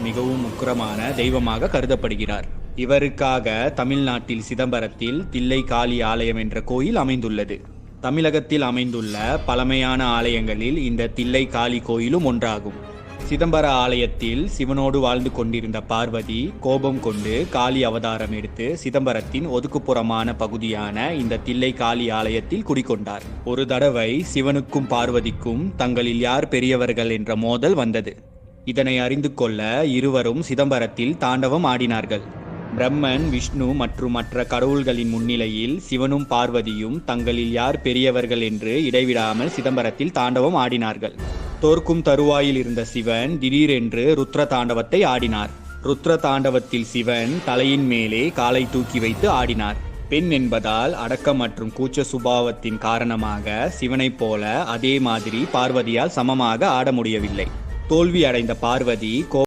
மிகவும் உக்கிரமான தெய்வமாக கருதப்படுகிறார். இவருக்காக தமிழ்நாட்டில் சிதம்பரத்தில் தில்லை காளி ஆலயம் என்ற கோயில் அமைந்துள்ளது. தமிழகத்தில் அமைந்துள்ள பழமையான ஆலயங்களில் இந்த தில்லை காளி கோயிலும் ஒன்றாகும். சிதம்பர ஆலயத்தில் சிவனோடு வாழ்ந்து கொண்டிருந்த பார்வதி கோபம் கொண்டு காளி அவதாரம் எடுத்து சிதம்பரத்தின் ஒதுக்குப்புறமான பகுதியான இந்த தில்லை காளி ஆலயத்தில் குடிகொண்டார். ஒரு தடவை சிவனுக்கும் பார்வதிக்கும் தங்களில் யார் பெரியவர்கள் என்ற மோதல் வந்தது. இதனை அறிந்து கொள்ள இருவரும் சிதம்பரத்தில் தாண்டவம் ஆடினார்கள். பிரம்மன், விஷ்ணு மற்றும் மற்ற கடவுள்களின் முன்னிலையில் சிவனும் பார்வதியும் தங்களில் யார் பெரியவர்கள் என்று இடைவிடாமல் சிதம்பரத்தில் தாண்டவம் ஆடினார்கள். தோற்கும் தருவாயில் இருந்த சிவன் திடீரென்று ருத்ர தாண்டவத்தை ஆடினார். ருத்ர தாண்டவத்தில் சிவன் தலையின் மேலே காலை தூக்கி வைத்து ஆடினார். பெண் என்பதால் அடக்கம் மற்றும் கூச்ச சுபாவத்தின் காரணமாக சிவனைப் போல அதே மாதிரி பார்வதியால் சமமாக ஆட முடியவில்லை. தோல்வி அடைந்த பார்வதி